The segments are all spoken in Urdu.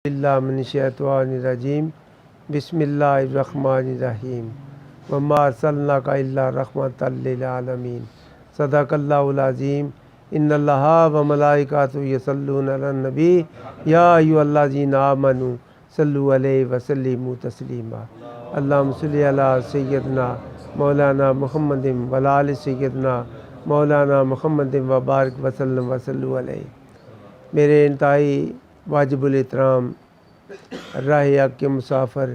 اللہ من الشیطان الرجیم بسم اللہ الرحمن الرحیم وما ارسلناک الا رحمۃ للعالمین صدق اللہ العظیم ان اللہ و ملائکۃہ یصلون علی النبی یا ایھا الذین آمنوا صلوا علیہ وسلموا تسلیما اللہم صلی علی سیدنا مولانا محمد وعلی آل سیدنا مولانا محمد وبارک وسلم وصلوا علیہ۔ میرے انتہائی واجب الاحترام راہ حق کے مسافر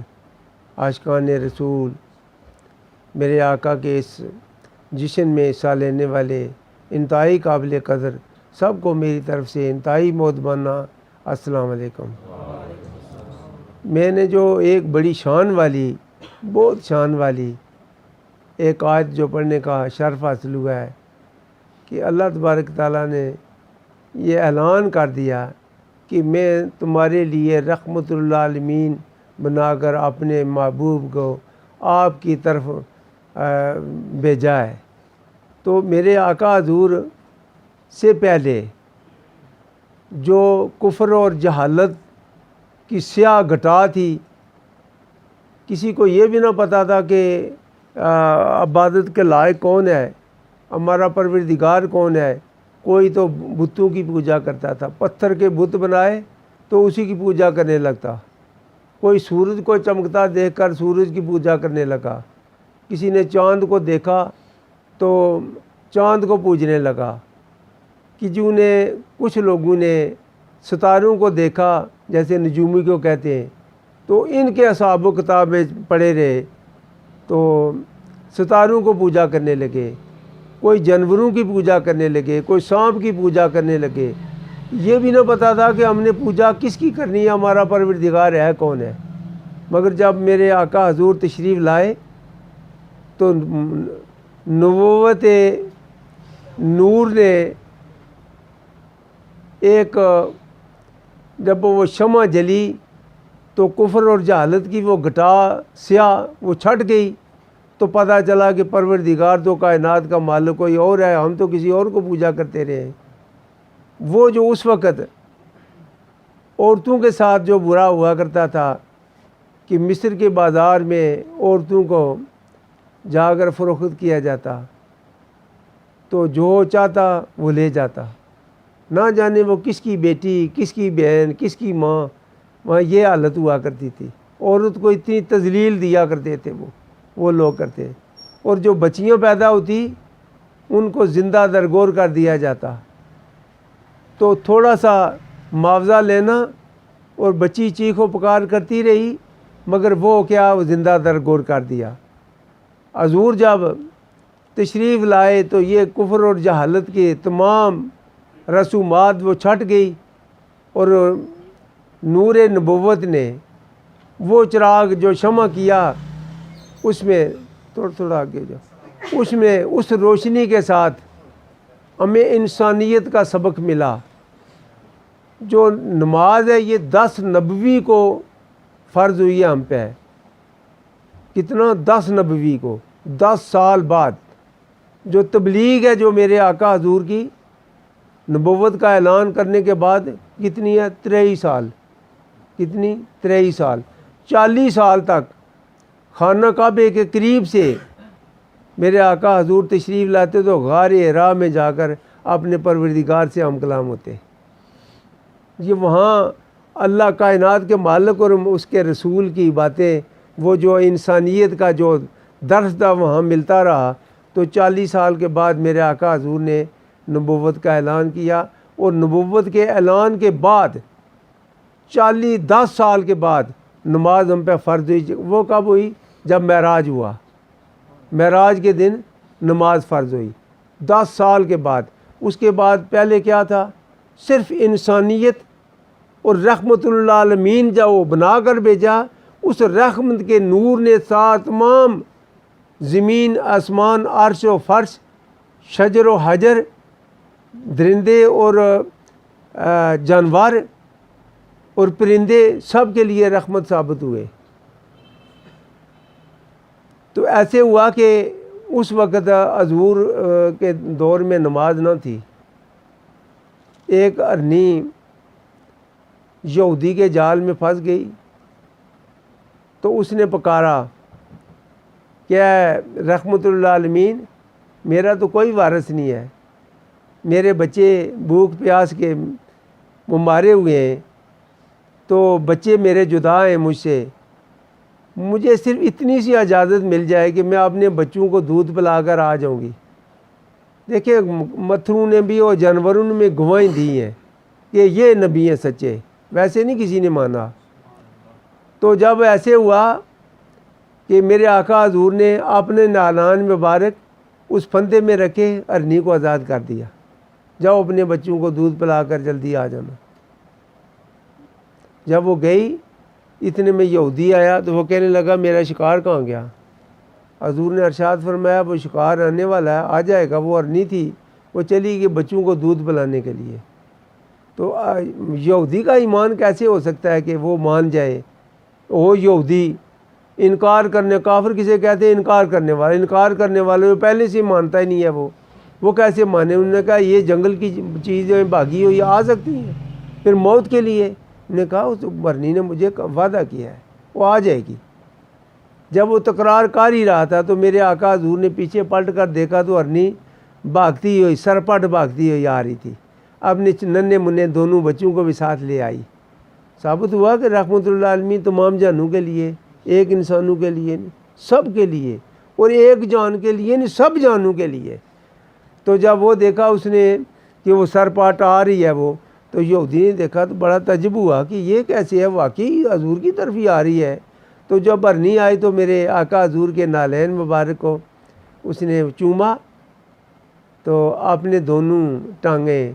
عاشقان رسول، میرے آقا کے اس جشن میں حصہ لینے والے انتہائی قابل قدر سب کو میری طرف سے انتہائی مودبانہ السلام علیکم۔ میں نے جو ایک بڑی شان والی، بہت شان والی ایک آیت جو پڑھنے کا شرف حاصل ہوا ہے کہ اللہ تبارک تعالیٰ نے یہ اعلان کر دیا کہ میں تمہارے لیے رحمت للعالمین بنا کر اپنے محبوب کو آپ کی طرف بھیجا ہے۔ تو میرے آقا حضور سے پہلے جو کفر اور جہالت کی سیاہ گھٹا تھی، کسی کو یہ بھی نہ پتہ تھا کہ عبادت کے لائق کون ہے، ہمارا پروردگار کون ہے۔ کوئی تو بتوں کی پوجا کرتا تھا، پتھر کے بت بنائے تو اسی کی پوجا کرنے لگتا۔ کوئی سورج کو چمکتا دیکھ کر سورج کی پوجا کرنے لگا، کسی نے چاند کو دیکھا تو چاند کو پوجنے لگا، کچھ لوگوں نے ستاروں کو دیکھا جیسے نجومی کو کہتے ہیں، تو ان کے حساب و کتاب میں پڑے رہے تو ستاروں کو پوجا کرنے لگے، کوئی جانوروں کی پوجا کرنے لگے، کوئی سانپ کی پوجا کرنے لگے۔ یہ بھی نہ پتا تھا کہ ہم نے پوجا کس کی کرنی ہے، ہمارا پروردگار ہے کون ہے۔ مگر جب میرے آقا حضور تشریف لائے تو نبوت نور نے ایک جب وہ شمع جلی تو کفر اور جہالت کی وہ گھٹا سیاہ وہ چھٹ گئی، تو پتہ چلا کہ پروردگار تو کائنات کا مالک کوئی اور ہے، ہم تو کسی اور کو پوجا کرتے رہے۔ وہ جو اس وقت عورتوں کے ساتھ جو برا ہوا کرتا تھا کہ مصر کے بازار میں عورتوں کو جا کر فروخت کیا جاتا، تو جو چاہتا وہ لے جاتا، نہ جانے وہ کس کی بیٹی، کس کی بہن، کس کی ماں، وہاں یہ حالت ہوا کرتی تھی۔ عورت کو اتنی تذلیل دیا کرتے تھے وہ لوگ کرتے، اور جو بچیاں پیدا ہوتی ان کو زندہ درگور کر دیا جاتا، تو تھوڑا سا معاوضہ لینا اور بچی چیخ و پکار کرتی رہی، مگر وہ زندہ درگور کر دیا۔ حضور جب تشریف لائے تو یہ کفر اور جہالت کے تمام رسومات وہ چھٹ گئی، اور نور نبوت نے وہ چراغ جو شمع کیا، اس میں تھوڑا آگے جاؤ، اس میں اس روشنی کے ساتھ ہمیں انسانیت کا سبق ملا۔ جو نماز ہے یہ 10 نبوی کو فرض ہوئی ہے ہم پہ، کتنا 10 نبوی کو 10 سال بعد۔ جو تبلیغ ہے جو میرے آقا حضور کی نبوت کا اعلان کرنے کے بعد کتنی ہے، 23 سال، کتنی 23 سال، 40 سال تک خانہ کعبے کے قریب سے میرے آقا حضور تشریف لاتے تو غار حرا میں جا کر اپنے پروردگار سے ہم کلام ہوتے۔ یہ وہاں اللہ کائنات کے مالک اور اس کے رسول کی باتیں، وہ جو انسانیت کا جو درس تھا وہاں ملتا رہا۔ تو 40 سال کے بعد میرے آقا حضور نے نبوت کا اعلان کیا، اور نبوت کے اعلان کے بعد 10 سال کے بعد نماز ہم پہ فرض ہوئی۔ وہ کب ہوئی؟ جب معراج ہوا، معراج کے دن نماز فرض ہوئی 10 سال کے بعد۔ اس کے بعد پہلے کیا تھا؟ صرف انسانیت اور رحمت للعالمین جب وہ بنا کر بھیجا، اس رحمت کے نور نے ساتھ تمام زمین، آسمان، عرش و فرش، شجر و حجر، درندے اور جانور اور پرندے سب کے لیے رحمت ثابت ہوئے۔ تو ایسے ہوا کہ اس وقت حضور کے دور میں نماز نہ تھی۔ ایک ارنی یہودی کے جال میں پھنس گئی تو اس نے پکارا کہ اے رحمت للعالمین میرا تو کوئی وارث نہیں ہے، میرے بچے بھوک پیاس کے وہ مارے ہوئے ہیں، تو بچے میرے جدا ہیں مجھ سے، مجھے صرف اتنی سی اجازت مل جائے کہ میں اپنے بچوں کو دودھ پلا کر آ جاؤں گی۔ دیکھیں متھروں نے بھی اور جانوروں نے بھی گواہی دی ہیں کہ یہ نبی ہیں سچے، ویسے نہیں کسی نے مانا۔ تو جب ایسے ہوا کہ میرے آقا حضور نے اپنے نالان مبارک اس پھندے میں رکھے ارنی کو آزاد کر دیا، جاؤ اپنے بچوں کو دودھ پلا کر جلدی آ جانا۔ جب وہ گئی اتنے میں یہودی آیا تو وہ کہنے لگا میرا شکار کہاں گیا؟ حضور نے ارشاد فرمایا وہ شکار آنے والا ہے، آ جائے گا۔ وہ ارنی تھی، وہ چلی گئی بچوں کو دودھ پلانے کے لیے۔ تو یہودی کا ایمان کیسے ہو سکتا ہے کہ وہ مان جائے؟ وہ یہودی انکار کرنے، کافر کسے کہتے ہیں؟ انکار کرنے والے، انکار کرنے والے وہ پہلے سے مانتا ہی نہیں ہے، وہ کیسے مانے؟ انہوں نے کہا یہ جنگل کی چیزیں بھاگی ہوئی آ سکتی ہیں پھر موت کے لیے؟ انہوں نے کہا اس برنی نے مجھے وعدہ کیا ہے وہ آ جائے گی۔ جب وہ تکرار کر ہی رہا تھا تو میرے آقا حضور نے پیچھے پلٹ کر دیکھا تو ارنی بھاگتی ہوئی سرپٹ بھاگتی ہوئی آ رہی تھی، اپنے ننھے منھے دونوں بچوں کو بھی ساتھ لے آئی۔ ثابت ہوا کہ رحمت اللہ عالمین تمام جانوں کے لیے، ایک انسانوں کے لیے نہیں، سب کے لیے، اور ایک جان کے لیے نہیں، سب جانوں کے لیے۔ تو جب وہ دیکھا اس نے کہ وہ سرپٹ آ رہی ہے وہ، تو یہودی نے دیکھا تو بڑا تعجب ہوا کہ یہ کیسے ہے، واقعی حضور کی طرف ہی آ رہی ہے۔ تو جب ارنی آئی تو میرے آقا حضور کے نالین مبارک کو اس نے چوما، تو اپنے دونوں ٹانگیں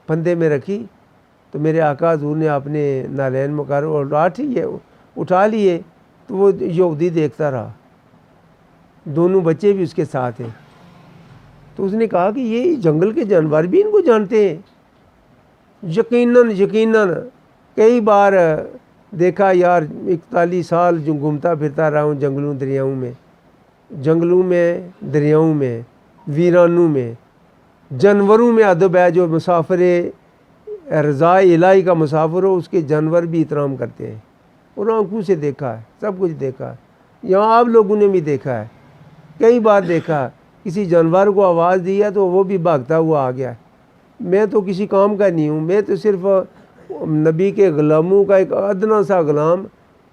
پھندے میں رکھی، تو میرے آقا حضور نے اپنے نالین مبارک اٹھا لیے، تو وہ یہودی دیکھتا رہا، دونوں بچے بھی اس کے ساتھ ہیں۔ تو اس نے کہا کہ یہ جنگل کے جانور بھی ان کو جانتے ہیں؟ یقیناً کئی بار دیکھا یار، 41 سال جو گھومتا پھرتا رہا ہوں جنگلوں میں دریاؤں میں ویرانوں میں، جانوروں میں ادب ہے، جو مسافر رضا الہی کا مسافر ہو اس کے جانور بھی احترام کرتے ہیں، اور آنکھوں سے دیکھا ہے، سب کچھ دیکھا ہے، یہاں آپ لوگوں نے بھی دیکھا ہے، کئی بار دیکھا، کسی جانور کو آواز دی ہے تو وہ بھی بھاگتا ہوا آ گیا ہے۔ میں تو کسی کام کا نہیں ہوں، میں تو صرف نبی کے غلاموں کا ایک ادنا سا غلام،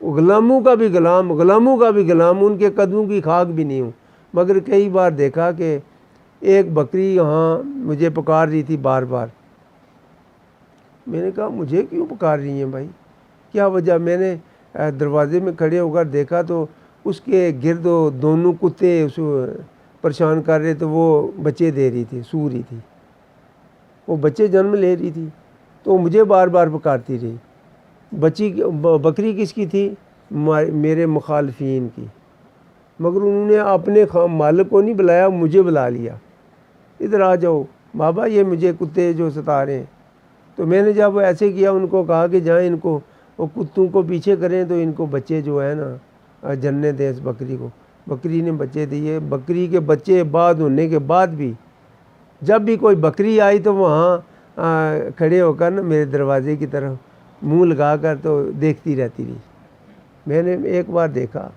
غلاموں کا بھی غلام، ان کے قدموں کی خاک بھی نہیں ہوں۔ مگر کئی بار دیکھا کہ ایک بکری یہاں مجھے پکار رہی تھی بار بار۔ میں نے کہا مجھے کیوں پکار رہی ہیں بھائی، کیا وجہ؟ میں نے دروازے میں کھڑے ہو کر دیکھا تو اس کے گرد دونوں کتے اس پریشان کر رہے، تو وہ بچے دے رہی تھی، سو رہی تھی، وہ بچے جنم لے رہی تھی، تو مجھے بار بار پکارتی رہی۔ بکری کس کی تھی؟ میرے مخالفین کی، مگر انہوں نے اپنے مالک کو نہیں بلایا، مجھے بلا لیا، ادھر آ جاؤ بابا یہ مجھے کتے جو ستا رہے ہیں۔ تو میں نے جب ایسے کیا ان کو کہا کہ جائیں ان کو وہ کتوں کو پیچھے کریں تو ان کو بچے جو ہے نا جننے دیں اس بکری کو۔ بکری نے بچے دیے، بکری کے بچے بعد ہونے کے بعد بھی جب بھی کوئی بکری آئی تو وہاں کھڑے ہو کر نا میرے دروازے کی طرف منہ لگا کر تو دیکھتی رہتی رہی۔ میں نے ایک بار دیکھا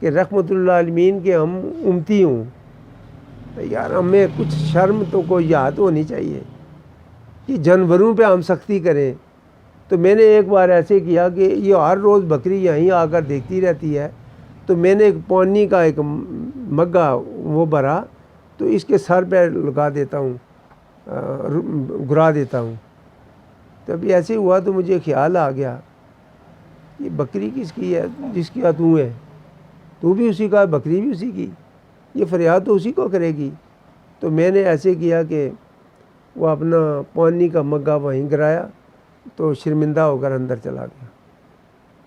کہ رحمت اللہ عالمین کے ہم امتی ہوں، یار ہمیں کچھ شرم تو کوئی یاد ہونی چاہیے کہ جانوروں پہ ہم سختی کریں۔ تو میں نے ایک بار ایسے کیا کہ یہ ہر روز بکری یہیں آ کر دیکھتی رہتی ہے، تو میں نے ایک پانی کا ایک مگا وہ بھرا، تو اس کے سر پہ لگا دیتا ہوں، گرا دیتا ہوں۔ تو ابھی ایسے ہوا تو مجھے خیال آ گیا یہ بکری کس کی ہے؟ جس کی تو ہے، تو بھی اسی کا، بکری بھی اسی کی، یہ فریاد تو اسی کو کرے گی۔ تو میں نے ایسے کیا کہ وہ اپنا پانی کا مگا وہیں گرایا، تو شرمندہ ہو کر اندر چلا گیا۔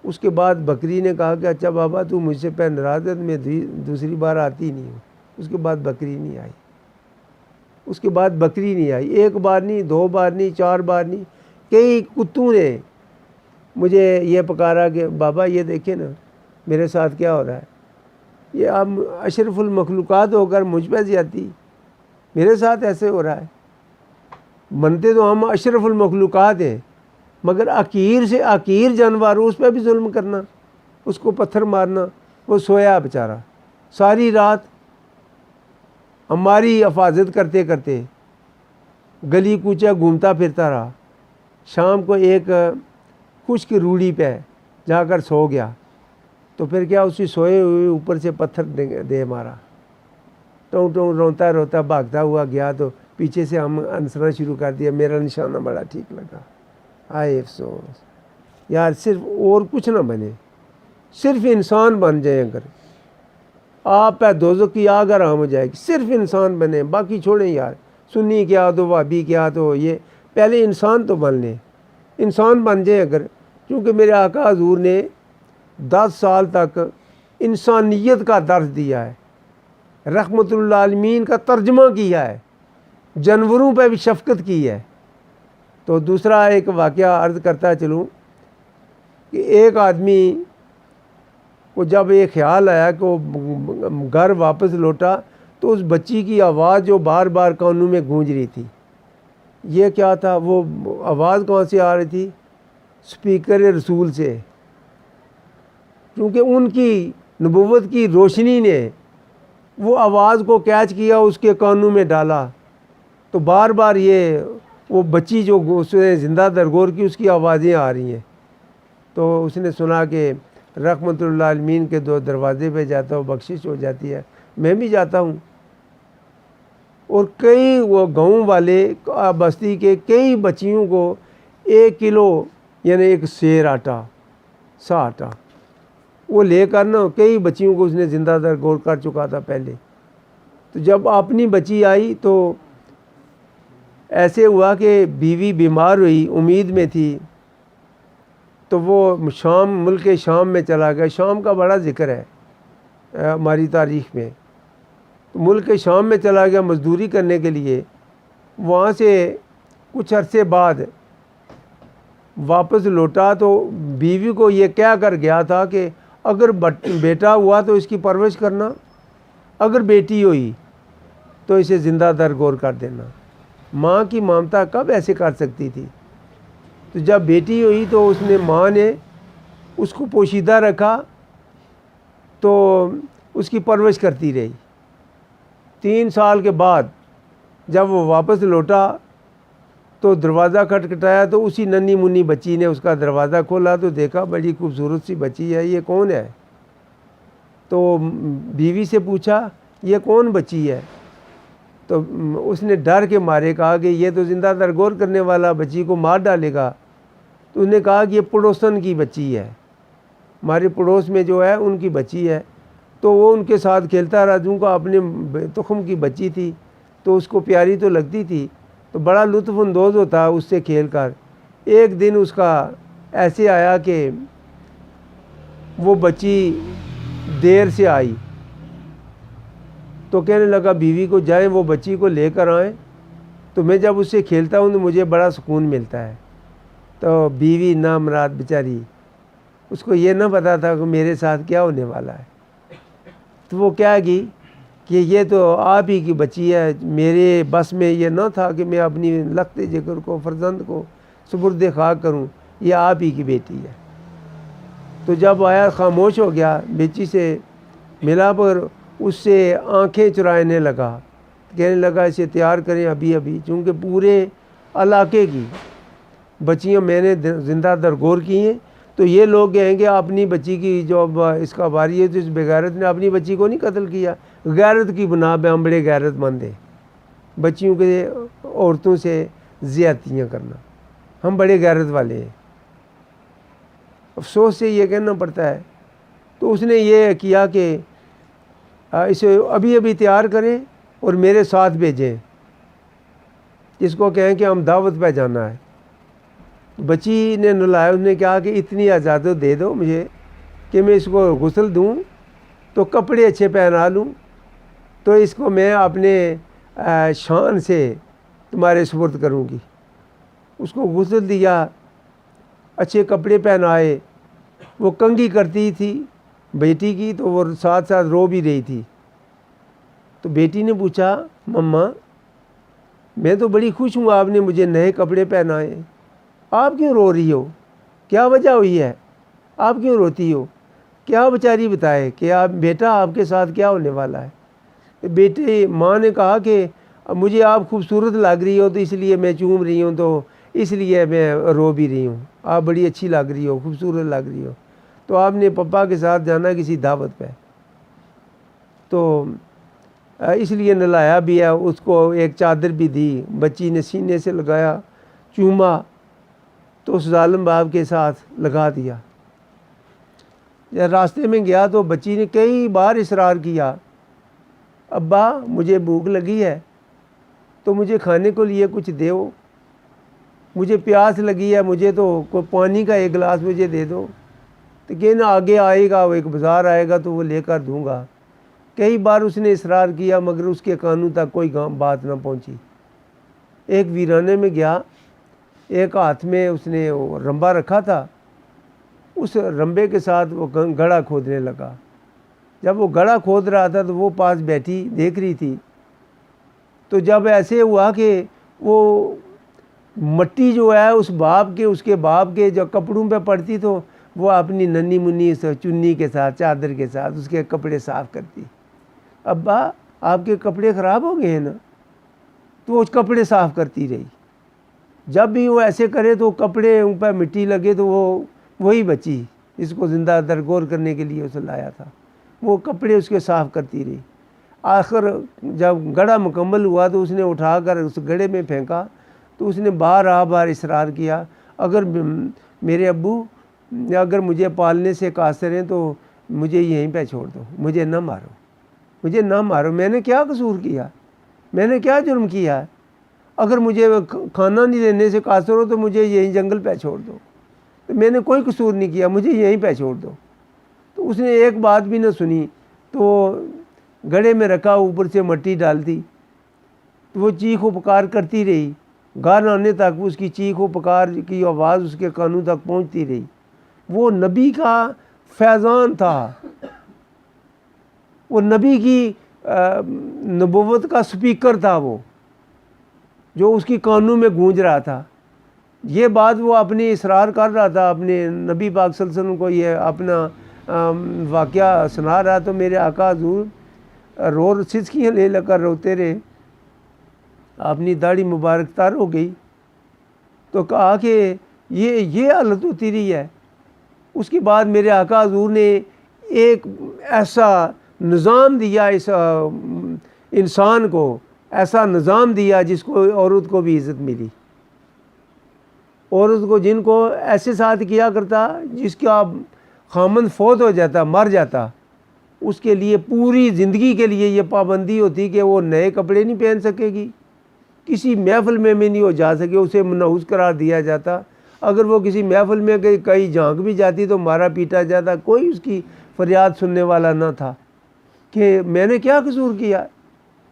اس کے بعد بکری نے کہا کہ اچھا بابا تو مجھ سے پہ ناراض ہے، میں دوسری بار آتی نہیں ہوں۔ اس کے بعد بکری نہیں آئی، ایک بار نہیں، 2 بار نہیں، 4 بار نہیں، کئی کتوں نے مجھے یہ پکارا کہ بابا یہ دیکھیں نا میرے ساتھ کیا ہو رہا ہے، یہ آپ اشرف المخلوقات ہو کر مجھ پہ زیادتی، میرے ساتھ ایسے ہو رہا ہے۔ منتے تو ہم اشرف المخلوقات ہیں، مگر عقیر سے عقیر جانور اس پہ بھی ظلم کرنا، اس کو پتھر مارنا۔ وہ سویا بیچارہ ساری رات، ہماری حفاظت کرتے کرتے گلی کوچہ گھومتا پھرتا رہا۔ شام کو ایک خشک روڑی پہ جا کر سو گیا، تو پھر کیا اسی سوئے ہوئے اوپر سے پتھر دے مارا۔ ٹوں ٹوں روتا روتا بھاگتا ہوا گیا تو پیچھے سے ہم ہنسنا شروع کر دیا۔ میرا نشانہ بڑا ٹھیک لگا۔ آئے افسوس یار، صرف اور کچھ نہ بنے، صرف انسان بن جائیں۔ اگر آپ پہ دوزخ کی آگ حرام ہو جائے گی، صرف انسان بنے، باقی چھوڑیں یار، سنی کیا تو وہابی کیا تو یہ، پہلے انسان تو بن لیں، انسان بن جائیں اگر۔ کیونکہ میرے آقا حضور نے 10 سال تک انسانیت کا درس دیا ہے، رحمت للعالمین کا ترجمہ کیا ہے، جانوروں پہ بھی شفقت کی ہے۔ تو دوسرا ایک واقعہ عرض کرتا چلوں کہ ایک آدمی کو جب یہ خیال آیا کہ وہ گھر واپس لوٹا تو اس بچی کی آواز جو بار بار کانوں میں گونج رہی تھی، یہ کیا تھا؟ وہ آواز کہاں سے آ رہی تھی؟ سپیکر رسول سے، کیونکہ ان کی نبوت کی روشنی نے وہ آواز کو کیچ کیا، اس کے کانوں میں ڈالا، تو بار بار یہ وہ بچی جو اس نے زندہ درگور کی، اس کی آوازیں آ رہی ہیں۔ تو اس نے سنا کہ رحمت للعالمین کے 2 دروازے پہ جاتا ہوں، بخشش ہو جاتی ہے، میں بھی جاتا ہوں۔ اور کئی وہ گاؤں والے بستی کے کئی بچیوں کو 1 کلو یعنی 1 سیر آٹا، سا آٹا وہ لے کر نا کئی بچیوں کو اس نے زندہ درگور کر چکا تھا پہلے۔ تو جب اپنی بچی آئی تو ایسے ہوا کہ بیوی بیمار ہوئی، امید میں تھی، تو وہ ملک شام میں چلا گیا۔ شام کا بڑا ذکر ہے ہماری تاریخ میں۔ تو ملک شام میں چلا گیا مزدوری کرنے کے لیے۔ وہاں سے کچھ عرصے بعد واپس لوٹا تو بیوی کو یہ کہہ کر گیا تھا کہ اگر بیٹا ہوا تو اس کی پرورش کرنا، اگر بیٹی ہوئی تو اسے زندہ درگور کر دینا۔ ماں کی ممتا کب ایسے کر سکتی تھی؟ تو جب بیٹی ہوئی تو اس نے ماں نے اس کو پوشیدہ رکھا، تو اس کی پرورش کرتی رہی۔ 3 سال کے بعد جب وہ واپس لوٹا تو دروازہ کھٹکھٹایا، تو اسی ننھی منی بچی نے اس کا دروازہ کھولا تو دیکھا بڑی خوبصورت سی بچی ہے، یہ کون ہے؟ تو بیوی سے پوچھا یہ کون بچی ہے؟ تو اس نے ڈر کے مارے کہا کہ یہ تو زندہ درگور کرنے والا بچی کو مار ڈالے گا۔ تو اس نے کہا کہ یہ پڑوسن کی بچی ہے، ہمارے پڑوس میں جو ہے ان کی بچی ہے۔ تو وہ ان کے ساتھ کھیلتا رہا، چونکہ اپنے تخم کی بچی تھی تو اس کو پیاری تو لگتی تھی، تو بڑا لطف اندوز ہوتا اس سے کھیل کر۔ ایک دن اس کا ایسے آیا کہ وہ بچی دیر سے آئی، تو کہنے لگا بیوی کو جائیں وہ بچی کو لے کر آئیں، تو میں جب اس سے کھیلتا ہوں تو مجھے بڑا سکون ملتا ہے۔ تو بیوی نامراد بیچاری، اس کو یہ نہ پتا تھا کہ میرے ساتھ کیا ہونے والا ہے، تو وہ کہے گی کہ یہ تو آپ ہی کی بچی ہے، میرے بس میں یہ نہ تھا کہ میں اپنی لخت جگر کو فرزند کو سپرد خاک کروں، یہ آپ ہی کی بیٹی ہے۔ تو جب آیا خاموش ہو گیا، بیچی سے ملا پر اس سے آنکھیں چرانے لگا، کہنے لگا اسے تیار کریں ابھی ابھی، چونکہ پورے علاقے کی بچیاں میں نے زندہ درگور کی ہیں، تو یہ لوگ کہیں گے اپنی بچی کی جو اس کا باری ہے، تو اس بغیرت نے اپنی بچی کو نہیں قتل کیا۔ غیرت کی بنا پہ ہم بڑے غیرت مند ہیں، بچیوں کے عورتوں سے زیادتیاں کرنا، ہم بڑے غیرت والے ہیں، افسوس سے یہ کہنا پڑتا ہے۔ تو اس نے یہ کیا کہ اسے ابھی ابھی تیار کریں اور میرے ساتھ بھیجیں، اس کو کہیں کہ ہم دعوت پہ جانا ہے۔ بچی نے نلایا، اس نے کہا کہ اتنی اجازت دے دو مجھے کہ میں اس کو غسل دوں تو کپڑے اچھے پہنا لوں، تو اس کو میں اپنے شان سے تمہارے سپرد کروں گی۔ اس کو غسل دیا، اچھے کپڑے پہنائے، وہ کنگھی کرتی تھی بیٹی کی تو وہ ساتھ ساتھ رو بھی رہی تھی۔ تو بیٹی نے پوچھا مما میں تو بڑی خوش ہوں آپ نے مجھے نئے کپڑے پہنائے، آپ کیوں رو رہی ہو؟ کیا وجہ ہوئی ہے؟ آپ کیوں روتی ہو؟ کیا بیچاری بتائے کہ آپ بیٹا آپ کے ساتھ کیا ہونے والا ہے؟ بیٹے ماں نے کہا کہ مجھے آپ خوبصورت لگ رہی ہو تو اس لیے میں چوم رہی ہوں، تو اس لیے میں رو بھی رہی ہوں، آپ بڑی اچھی لگ رہی ہو، خوبصورت لگ رہی ہو۔ تو آپ نے پپا کے ساتھ جانا کسی دعوت پہ، تو اس لیے نلایا بھی ہے، اس کو ایک چادر بھی دی، بچی نے سینے سے لگایا، چوما، تو اس ظالم باپ کے ساتھ لگا دیا۔ جب راستے میں گیا تو بچی نے کئی بار اصرار کیا، ابا مجھے بھوک لگی ہے تو مجھے کھانے کو لیے کچھ دیو، مجھے پیاس لگی ہے، مجھے تو کوئی پانی کا ایک گلاس مجھے دے دو۔ تو کہنا آگے آئے گا، وہ ایک بازار آئے گا تو وہ لے کر دوں گا۔ کئی بار اس نے اصرار کیا مگر اس کے کانوں تک کوئی بات نہ پہنچی۔ ایک ویرانے میں گیا، ایک ہاتھ میں اس نے وہ رمبا رکھا تھا، اس رمبے کے ساتھ وہ گڑھا کھودنے لگا۔ جب وہ گڑھا کھود رہا تھا تو وہ پاس بیٹھی دیکھ رہی تھی، تو جب ایسے ہوا کہ وہ مٹی جو ہے اس کے باپ کے جو کپڑوں پہ پڑتی تو وہ اپنی ننھی منی چنی کے ساتھ، چادر کے ساتھ اس کے کپڑے صاف کرتی۔ ابا آپ کے کپڑے خراب ہو گئے ہیں نا، تو وہ کپڑے صاف کرتی رہی۔ جب بھی وہ ایسے کرے تو کپڑے ان پہ مٹی لگے تو وہی بچی، اس کو زندہ درگور کرنے کے لیے اسے لایا تھا، وہ کپڑے اس کے صاف کرتی رہی۔ آخر جب گڑھا مکمل ہوا تو اس نے اٹھا کر اس گڑھے میں پھینکا، تو اس نے بار اصرار کیا، اگر میرے ابو اگر مجھے پالنے سے قاصر ہیں تو مجھے یہیں پہ چھوڑ دو، مجھے نہ مارو، مجھے نہ مارو، میں نے کیا قصور کیا، میں نے کیا جرم کیا ہے؟ اگر مجھے کھانا نہیں دینے سے قاصر ہو تو مجھے یہیں جنگل پہ چھوڑ دو، تو میں نے کوئی قصور نہیں کیا، مجھے یہیں پہ چھوڑ دو۔ تو اس نے ایک بات بھی نہ سنی، تو گڑھے میں رکھا اوپر سے مٹی ڈال دی، تو وہ چیخ و پکار کرتی رہی، گھر آنے تک اس کی چیخ و پکار کی آواز اس کے کانوں تک پہنچتی رہی۔ وہ نبی کا فیضان تھا، وہ نبی کی نبوت کا سپیکر تھا، وہ جو اس کی کانوں میں گونج رہا تھا۔ یہ بات وہ اپنی اصرار کر رہا تھا، اپنے نبی پاک صلی اللہ علیہ وسلم کو یہ اپنا واقعہ سنا رہا، تو میرے آقا حضور سسکیاں لے کر روتے رہے، اپنی داڑھی مبارک تر ہو گئی، تو کہا کہ یہ حالت ہوتی رہی ہے۔ اس کے بعد میرے آقا حضور نے ایک ایسا نظام دیا اس انسان کو، ایسا نظام دیا جس کو عورت کو بھی عزت ملی، عورت کو جن کو ایسے ساتھ کیا کرتا جس کا خامند فوت ہو جاتا، مر جاتا، اس کے لیے پوری زندگی کے لیے یہ پابندی ہوتی کہ وہ نئے کپڑے نہیں پہن سکے گی، کسی محفل میں نہیں ہو جا سکے، اسے منحوس قرار دیا جاتا۔ اگر وہ کسی محفل میں کئی جھانک بھی جاتی تو مارا پیٹا جاتا، کوئی اس کی فریاد سننے والا نہ تھا کہ میں نے کیا قصور کیا،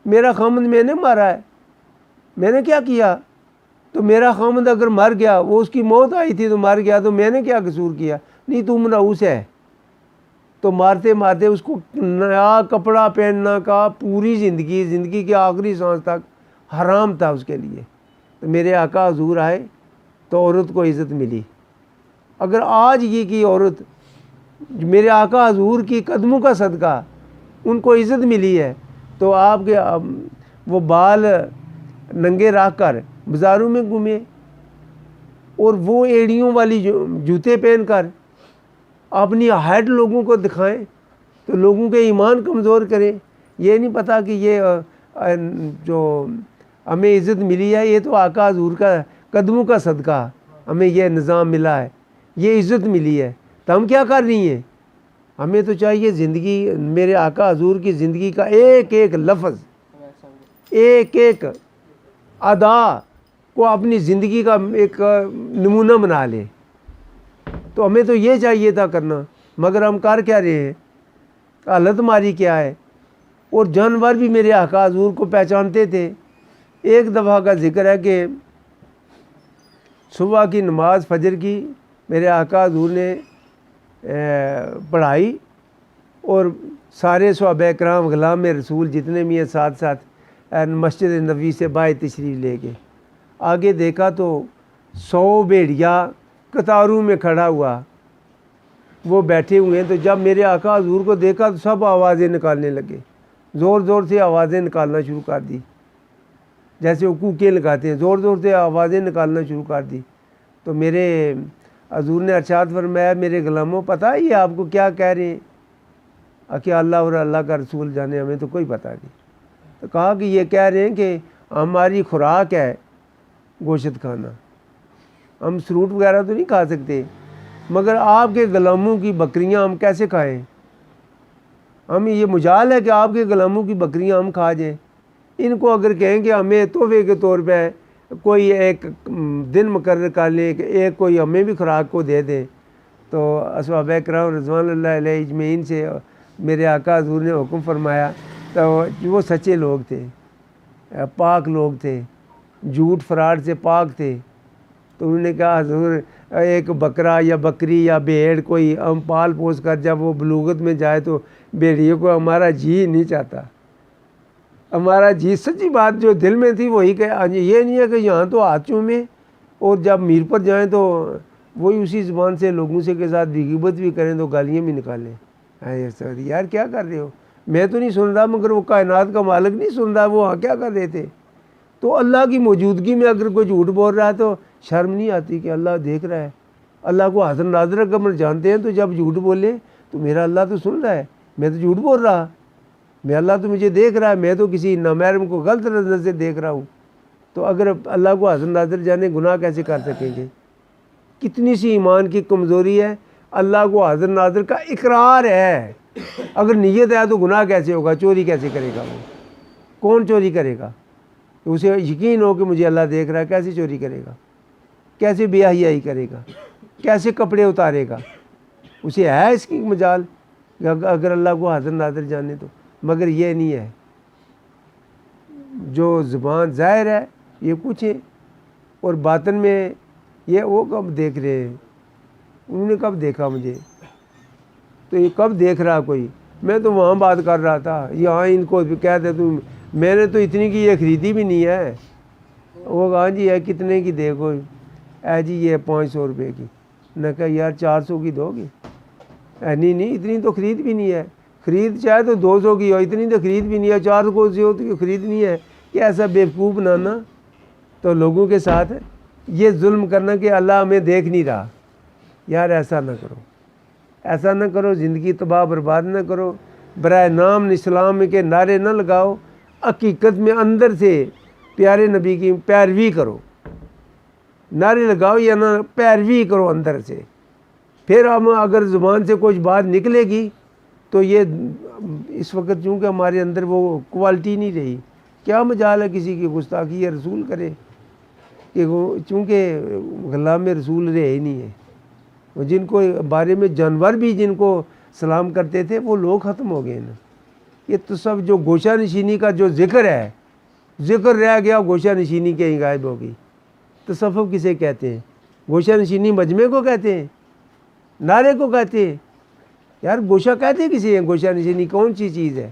میرا خامند میں نے مارا ہے، میں نے کیا کیا؟ تو میرا خامند اگر مر گیا، وہ اس کی موت آئی تھی تو مر گیا، تو میں نے کیا قصور کیا؟ نہیں تو منحوس ہے۔ تو مارتے مارتے اس کو نیا کپڑا پہننا کا پوری زندگی کے آخری سانس تک حرام تھا اس کے لیے۔ تو میرے آقا حضور آئے تو عورت کو عزت ملی۔ اگر آج کی عورت میرے آقا حضور کی قدموں کا صدقہ ان کو عزت ملی ہے، تو آپ کے وہ بال ننگے رکھ کر بازاروں میں گھومیں اور وہ ایڑیوں والی جوتے پہن کر اپنی ہائٹ لوگوں کو دکھائیں تو لوگوں کے ایمان کمزور کریں۔ یہ نہیں پتہ کہ یہ جو ہمیں عزت ملی ہے یہ تو آقا حضور کا قدموں کا صدقہ ہمیں یہ نظام ملا ہے، یہ عزت ملی ہے، تو ہم کیا کر رہی ہیں؟ ہمیں تو چاہیے زندگی میرے آقا حضور کی زندگی کا ایک ایک لفظ، ایک ایک ادا کو اپنی زندگی کا ایک نمونہ بنا لے، تو ہمیں تو یہ چاہیے تھا کرنا، مگر ہم کر کیا رہے ہیں؟ حالت ہماری کیا ہے؟ اور جانور بھی میرے آقا حضور کو پہچانتے تھے۔ ایک دفعہ کا ذکر ہے کہ صبح کی نماز فجر کی میرے آقا حضور نے پڑھائی اور سارے صحابہ کرام غلام رسول جتنے بھی ہیں ساتھ مسجد نبوی سے باہر تشریف لے گئے۔ آگے دیکھا تو 100 بھیڑیا قطاروں میں کھڑا ہوا، وہ بیٹھے ہوئے ہیں۔ تو جب میرے آقا حضور کو دیکھا تو سب آوازیں نکالنے لگے، زور زور سے آوازیں نکالنا شروع کر دی، جیسے وہ کوکے لگاتے ہیں، زور زور سے آوازیں نکالنا شروع کر دی۔ تو میرے حضور نے ارشاد فرمایا، میرے غلاموں پتہ ہے یہ آپ کو کیا کہہ رہے ہیں؟ کہ اللہ اور اللہ کا رسول جانے، ہمیں تو کوئی پتہ نہیں۔ تو کہا کہ یہ کہہ رہے ہیں کہ ہماری خوراک ہے گوشت کھانا، ہم فروٹ وغیرہ تو نہیں کھا سکتے، مگر آپ کے غلاموں کی بکریاں ہم کیسے کھائیں؟ ہمیں یہ مجال ہے کہ آپ کے غلاموں کی بکریاں ہم کھا جائیں؟ ان کو اگر کہیں کہ ہمیں تحفے کے طور پہ کوئی ایک دن مقرر کر لیں کہ ایک کوئی ہمیں بھی خوراک کو دے دیں، تو صحابہ کرام رضوان اللہ علیہ اجمعین سے میرے آقا حضور نے حکم فرمایا۔ تو وہ سچے لوگ تھے، پاک لوگ تھے، جھوٹ فراڈ سے پاک تھے۔ تو انہوں نے کہا حضور ایک بکرا یا بکری یا بھیڑ کوئی ہم پال پوس کر جب وہ بلوغت میں جائے تو بھیڑیوں کو ہمارا جی نہیں چاہتا، ہمارا جی سچی بات جو دل میں تھی وہی کہ یہ نہیں ہے کہ یہاں تو ہاتھ چومیں اور جب میر پر جائیں تو وہی اسی زبان سے لوگوں سے کے ساتھ غیبت بھی کریں تو گالیاں بھی نکالیں۔ یار کیا کر رہے ہو؟ میں تو نہیں سن رہا، مگر وہ کائنات کا مالک نہیں سن رہا، وہ وہاں کیا کر رہے تھے؟ تو اللہ کی موجودگی میں اگر کوئی جھوٹ بول رہا ہے تو شرم نہیں آتی کہ اللہ دیکھ رہا ہے؟ اللہ کو حاضر ناظر اگر جانتے ہیں تو جب جھوٹ بولے تو میرا اللہ تو سن رہا ہے، میں تو جھوٹ بول رہا، میں اللہ تو مجھے دیکھ رہا ہے، میں تو کسی نامحرم کو غلط نظر سے دیکھ رہا ہوں۔ تو اگر اللہ کو حاضر ناظر جانے گناہ کیسے کر سکیں گے؟ کتنی سی ایمان کی کمزوری ہے، اللہ کو حاضر ناظر کا اقرار ہے، اگر نیت ہے تو گناہ کیسے ہوگا؟ چوری کیسے کرے گا؟ وہ کون چوری کرے گا؟ اسے یقین ہو کہ مجھے اللہ دیکھ رہا ہے، کیسے چوری کرے گا؟ کیسے بے حیائی کرے گا؟ کیسے کپڑے اتارے گا؟ اسے ہے اس کی مجال اگر اللہ کو حاضر ناظر جانے تو، مگر یہ نہیں ہے۔ جو زبان ظاہر ہے یہ کچھ ہے اور باطن میں یہ وہ کب دیکھ رہے ہیں؟ انہوں نے کب دیکھا مجھے؟ تو یہ کب دیکھ رہا کوئی؟ میں تو وہاں بات کر رہا تھا، یہاں ان کو کہتے تم میں نے تو اتنی کی یہ خریدی بھی نہیں ہے۔ وہ کہا جی ہے کتنے کی دیکھو؟ جی یہ 500 روپے کی۔ میں کہا یار 400 کی دو گی؟ نہیں اتنی تو خرید بھی نہیں ہے، خرید چاہے تو 200 کی ہو، اتنی تو خرید بھی نہیں ہے، 400 سے ہو تو خریدنی ہے کہ ایسا بیوقوف بنانا تو لوگوں کے ساتھ یہ ظلم کرنا کہ اللہ ہمیں دیکھ نہیں رہا۔ یار ایسا نہ کرو، ایسا نہ کرو، زندگی تباہ برباد نہ کرو، برائے نام اسلام کے نعرے نہ لگاؤ، حقیقت میں اندر سے پیارے نبی کی پیروی کرو، نعرے لگاؤ یا نہ پیروی کرو اندر سے۔ پھر ہم اگر زبان سے کچھ بات نکلے گی تو یہ اس وقت چونکہ ہمارے اندر وہ کوالٹی نہیں رہی، کیا مجال ہے کسی کی گستاخی یا رسول کرے کہ وہ چونکہ غلام رسول رہے ہی نہیں ہے۔ وہ جن کو بارے میں جانور بھی جن کو سلام کرتے تھے وہ لوگ ختم ہو گئے نا۔ یہ تو سب جو گوشہ نشینی کا جو ذکر ہے، ذکر رہ گیا، گوشہ نشینی کہیں غائب ہو گئی۔ تصوف کسے کہتے ہیں؟ گوشہ نشینی مجمع کو کہتے ہیں، نعرے کو کہتے ہیں؟ یار گوشہ کہتے کسے ہیں؟ گوشہ نشینی کون سی چیز ہے؟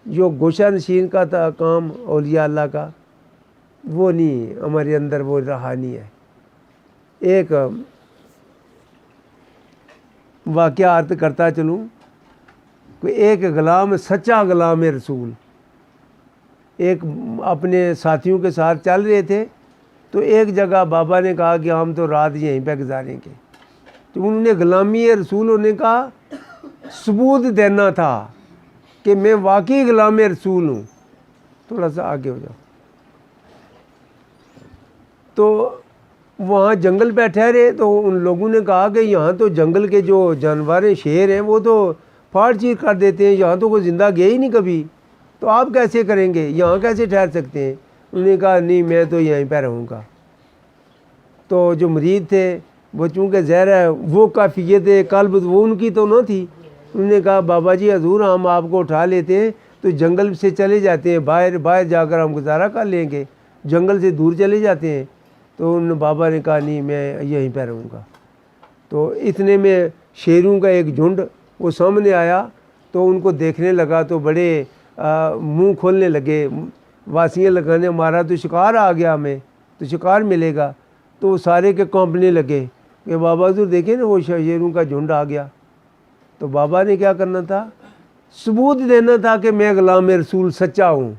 جو گوشہ نشین کا تھا کام اولیاء اللہ کا وہ نہیں، ہمارے اندر وہ رہا نہیں ہے۔ ایک واقعہ عرض کرتا چلوں، کہ ایک غلام، سچا غلام رسول ایک اپنے ساتھیوں کے ساتھ چل رہے تھے، تو ایک جگہ بابا نے کہا کہ ہم تو رات یہیں پہ گزاریں گے۔ تو انہوں نے غلامی رسول ہونے کا ثبوت دینا تھا کہ میں واقعی غلام رسول ہوں۔ تھوڑا سا آگے ہو جاؤ۔ تو وہاں جنگل پہ ٹھہرے تو ان لوگوں نے کہا کہ یہاں تو جنگل کے جو جانور ہیں، شیر ہیں، وہ تو پھاڑ چیر کر دیتے ہیں، یہاں تو کوئی زندہ گیا ہی نہیں کبھی، تو آپ کیسے کریں گے؟ یہاں کیسے ٹھہر سکتے ہیں؟ انہوں نے کہا نہیں میں تو یہیں پہ رہوں گا۔ تو جو مرید تھے وہ چونکہ زہر ہے وہ کیفیت قلب وہ ان کی تو نہ تھی، انہوں نے کہا بابا جی حضور ہم آپ کو اٹھا لیتے ہیں تو جنگل سے چلے جاتے ہیں، باہر جا کر ہم گزارا کر لیں گے، جنگل سے دور چلے جاتے ہیں۔ تو ان بابا نے کہا نہیں میں یہیں پہ رہوں گا۔ تو اتنے میں شیروں کا ایک جھنڈ وہ سامنے آیا تو ان کو دیکھنے لگا تو بڑے منہ کھولنے لگے، واسیاں لگانے، ہمارا تو شکار آ گیا، ہمیں تو شکار ملے گا۔ تو سارے کے کانپنے لگے کہ بابا حضور دیکھیں نا وہ شیروں کا جھنڈ آ گیا. تو بابا نے کیا کرنا تھا؟ ثبوت دینا تھا کہ میں غلام رسول سچا ہوں.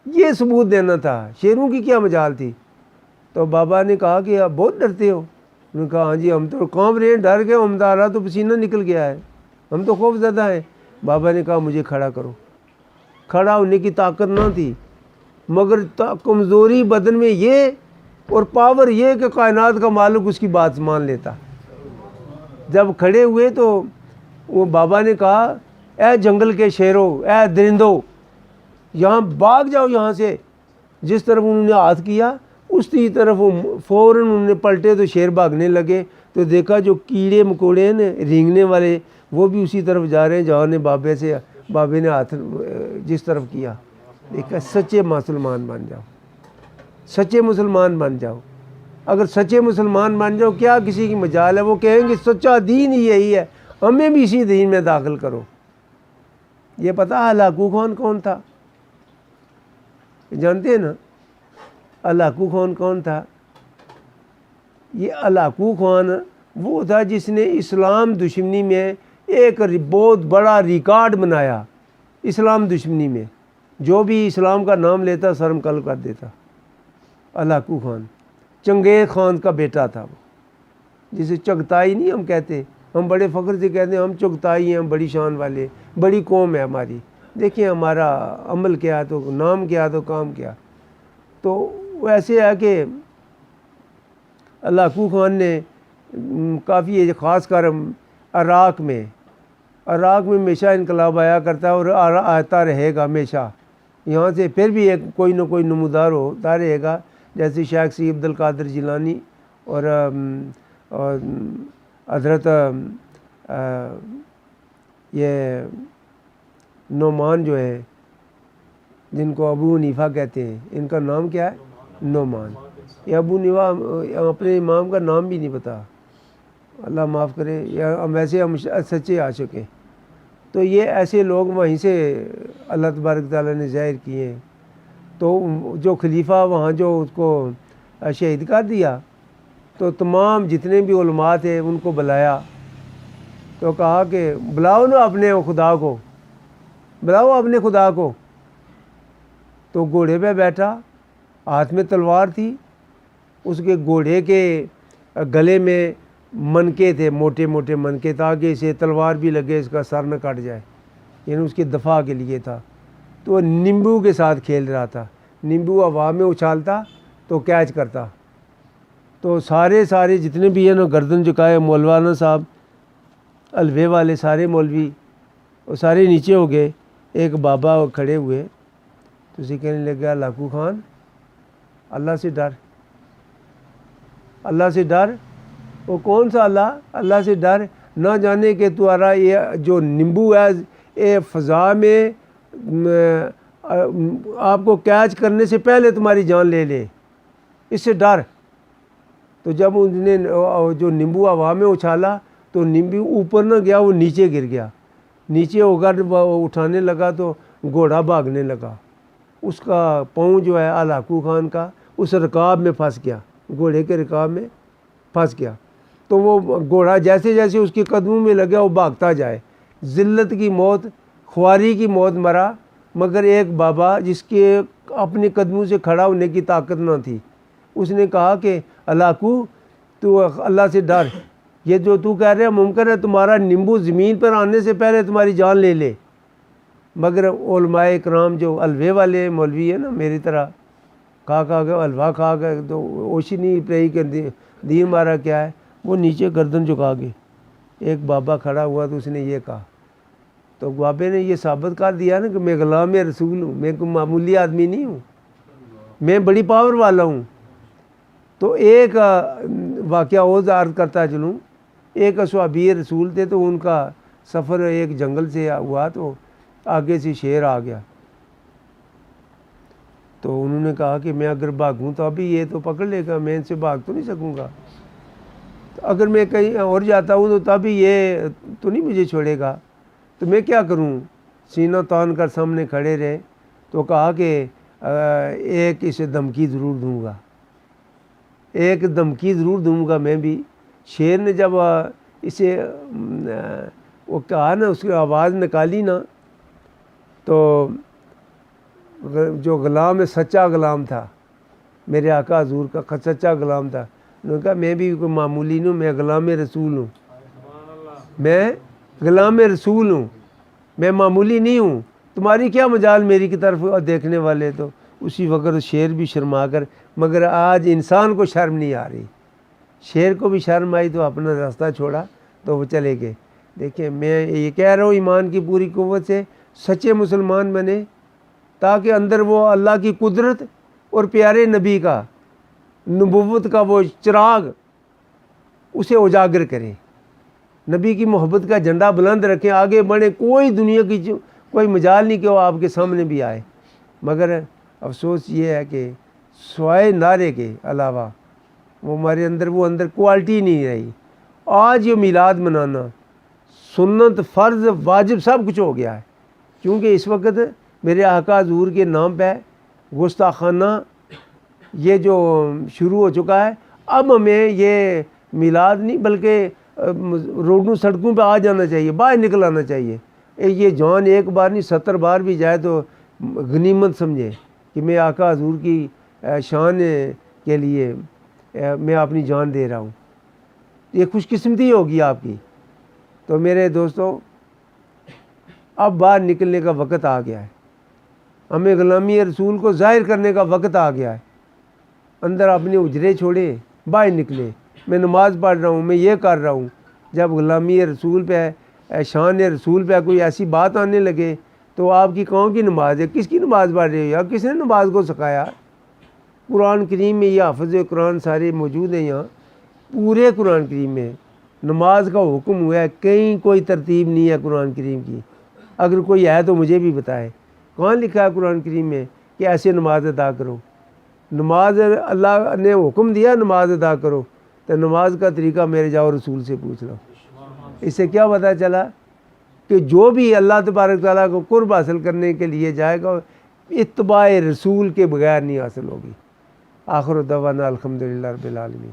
یہ ثبوت دینا تھا. شیروں کی کیا مجال تھی؟ تو بابا نے کہا کہ آپ بہت ڈرتے ہو. انہوں نے کہا ہاں جی ہم تو کانپ رہے ہیں, ڈر گئے, ہمارا تو پسینہ نکل گیا ہے, ہم تو خوف زدہ ہیں. بابا نے کہا مجھے کھڑا کرو. کھڑا ہونے کی طاقت نہ تھی, مگر کمزوری بدن میں یہ اور پاور یہ کہ کائنات کا مالک اس کی بات مان لیتا. جب کھڑے ہوئے تو وہ بابا نے کہا اے جنگل کے شیروں, اے درندوں, یہاں بھاگ جاؤ یہاں سے. جس طرف انہوں نے ہاتھ کیا اسی طرف وہ فوراً انہوں نے پلٹے تو شیر بھاگنے لگے. تو دیکھا جو کیڑے مکوڑے ہیں نا رینگنے والے, وہ بھی اسی طرف جا رہے ہیں جہاں نے بابے نے ہاتھ جس طرف کیا. دیکھا سچے مسلمان بن جاؤ, سچے مسلمان بن جاؤ. اگر سچے مسلمان بن جاؤ کیا کسی کی مجال ہے؟ وہ کہیں گے سچا دین ہی یہی ہے, ہمیں بھی اسی دین میں داخل کرو. یہ پتہ ہلاکو خان کون تھا؟ جانتے ہیں نا ہلاکو خان کون تھا؟ یہ ہلاکو خان وہ تھا جس نے اسلام دشمنی میں ایک بہت بڑا ریکارڈ بنایا. اسلام دشمنی میں جو بھی اسلام کا نام لیتا شرم قلب کر دیتا. ہلاکو خان چنگیز خان کا بیٹا تھا وہ, جسے چغتائی نہیں ہم کہتے, ہم بڑے فخر سے کہتے ہیں ہم چغتائی ہیں, ہم بڑی شان والے, بڑی قوم ہے ہماری. دیکھیں ہمارا عمل کیا تو نام کیا تو کام کیا. تو ایسے ہے کہ ہلاکو خان نے کافی خاص کر عراق میں ہمیشہ انقلاب آیا کرتا ہے اور آتا رہے گا ہمیشہ. یہاں سے پھر بھی ایک کوئی نہ کوئی نمودار ہوتا رہے گا, جیسے شیخ سید عبد القادر جیلانی اور حضرت یہ نعمان جو ہے جن کو ابو حنیفہ کہتے ہیں, ان کا نام کیا ہے؟ نعمان. یہ ابو حنیفہ اپنے امام کا نام بھی نہیں پتا, اللہ معاف کرے. یا ویسے ہم سچے عاشق ہیں. تو یہ ایسے لوگ وہیں سے اللہ تبارک تعالیٰ نے ظاہر کیے ہیں. تو جو خلیفہ وہاں جو اس کو شہید کر دیا, تو تمام جتنے بھی علماء تھے ان کو بلایا, تو کہا کہ بلاؤ نا اپنے خدا کو, بلاؤ اپنے خدا کو. تو گھوڑے پہ بیٹھا, ہاتھ میں تلوار تھی, اس کے گھوڑے کے گلے میں منکے تھے, موٹے موٹے منکے, تاکہ اسے تلوار بھی لگے اس کا سر نہ کٹ جائے, یعنی اس کے دفاع کے لیے تھا. تو وہ نیمبو کے ساتھ کھیل رہا تھا. نیمبو ہوا میں اچھالتا تو کیچ کرتا. تو سارے جتنے بھی ہیں نا گردن جھکائے, مولوانا صاحب, حلوے والے سارے مولوی, وہ سارے نیچے ہو گئے. ایک بابا کھڑے ہوئے تو اسے کہنے لگا ہلاکو خان اللہ سے ڈر, اللہ سے ڈر. وہ کون سا اللہ؟ اللہ سے ڈر. نہ جانے کہ تمہارا یہ جو نیمبو ہے یہ فضا میں آپ کو کیچ کرنے سے پہلے تمہاری جان لے لے, اس سے ڈر. تو جب ان نے جو نیمبو ہوا میں اچھالا تو نیمبو اوپر نہ گیا, وہ نیچے گر گیا. نیچے ہو کر اٹھانے لگا تو گھوڑا بھاگنے لگا. اس کا پاؤں جو ہے ہلاکو خان کا اس رکاب میں پھنس گیا, گھوڑے کے رکاب میں پھنس گیا. تو وہ گھوڑا جیسے جیسے اس کے قدموں میں لگا وہ بھاگتا جائے. ذلت کی موت, خواری کی موت مرا. مگر ایک بابا جس کے اپنے قدموں سے کھڑا ہونے کی طاقت نہ تھی, اس نے کہا کہ ہلاکو تو اللہ سے ڈر, یہ جو تو کہہ رہے ممکن ہے تمہارا نیمبو زمین پر آنے سے پہلے تمہاری جان لے لے. مگر علماء اکرام جو حلوے والے مولوی ہیں نا میری طرح, کھا کے حلوہ کھا کے تو اوشی نہیں رہی کہ دین ہمارا کیا ہے, وہ نیچے گردن جھکا گئے. ایک بابا کھڑا ہوا تو اس نے یہ کہا, تو بابے نے یہ ثابت کر دیا نا کہ میں غلام رسول ہوں, میں کوئی معمولی آدمی نہیں ہوں, میں بڑی پاور والا ہوں. تو ایک واقعہ اور عرض کرتا چلوں. ایک اصحابی رسول تھے, تو ان کا سفر ایک جنگل سے ہوا, تو آگے سے شیر آ گیا. تو انہوں نے کہا کہ میں اگر بھاگوں تو ابھی یہ تو پکڑ لے گا, میں ان سے بھاگ تو نہیں سکوں گا. تو اگر میں کہیں اور جاتا ہوں تو تبھی یہ تو نہیں مجھے چھوڑے گا, تو میں کیا کروں؟ سینہ تان کر سامنے کھڑے رہے. تو کہا کہ ایک اسے دھمکی ضرور دوں گا. ایک دھمکی ضرور دوں گا میں بھی. شیر نے جب اسے وہ کہا نا، اس کی آواز نکالی نا، تو جو غلام ہے سچا غلام تھا، میرے آقا حضور کا سچا غلام تھا. انہوں نے کہا میں بھی کوئی معمولی نہیں ہوں، میں غلام رسول ہوں، میں غلام رسول ہوں، میں معمولی نہیں ہوں، تمہاری کیا مجال میری کی طرف دیکھنے والے. تو اسی وقت شیر بھی شرما کر، مگر آج انسان کو شرم نہیں آ رہی. شیر کو بھی شرم آئی تو اپنا راستہ چھوڑا تو وہ چلے گئے. دیکھیں میں یہ کہہ رہا ہوں ایمان کی پوری قوت سے سچے مسلمان بنے، تاکہ اندر وہ اللہ کی قدرت اور پیارے نبی کا نبوت کا وہ چراغ اسے اجاگر کریں، نبی کی محبت کا جھنڈا بلند رکھیں، آگے بڑھیں. کوئی دنیا کی کوئی مجال نہیں کہ وہ آپ کے سامنے بھی آئے. مگر افسوس یہ ہے کہ سوائے نعرے کے علاوہ وہ ہمارے اندر کوالٹی نہیں رہی. آج یہ میلاد منانا سنت فرض واجب سب کچھ ہو گیا ہے، کیونکہ اس وقت میرے آقا حضور کے نام پہ گستاخانہ یہ جو شروع ہو چکا ہے. اب ہمیں یہ میلاد نہیں بلکہ روڈوں سڑکوں پہ آ جانا چاہیے، باہر نکل آنا چاہیے. یہ جان ایک بار نہیں 70 بار بھی جائے تو غنیمت سمجھے کہ میں آقا حضور کی شان کے لیے میں اپنی جان دے رہا ہوں. یہ خوش قسمتی ہوگی آپ کی. تو میرے دوستو، اب باہر نکلنے کا وقت آ گیا ہے، ہمیں غلامی رسول کو ظاہر کرنے کا وقت آ گیا ہے. اندر اپنے اجرے چھوڑے، باہر نکلے. میں نماز پڑھ رہا ہوں، میں یہ کر رہا ہوں. جب غلامی رسول پہ شان رسول پہ کوئی ایسی بات آنے لگے تو آپ کی کون کی نماز ہے؟ کس کی نماز پڑھ رہے ہو؟ یا کس نے نماز کو سکھایا؟ قرآن کریم میں یہ حافظ قرآن سارے موجود ہیں یہاں. پورے قرآن کریم میں نماز کا حکم ہوا ہے، کہیں کوئی ترتیب نہیں ہے قرآن کریم کی. اگر کوئی ہے تو مجھے بھی بتائے کہاں لکھا ہے قرآن کریم میں کہ ایسے نماز ادا کرو. نماز اللہ نے حکم دیا نماز ادا کرو، تو نماز کا طریقہ میرے جاؤ رسول سے پوچھ لو. اس سے کیا پتہ چلا کہ جو بھی اللہ تبارک تعالیٰ کو قرب حاصل کرنے کے لیے جائے گا اتباع رسول کے بغیر نہیں حاصل ہوگی. آخر دعوانا الحمدللہ رب العالمین.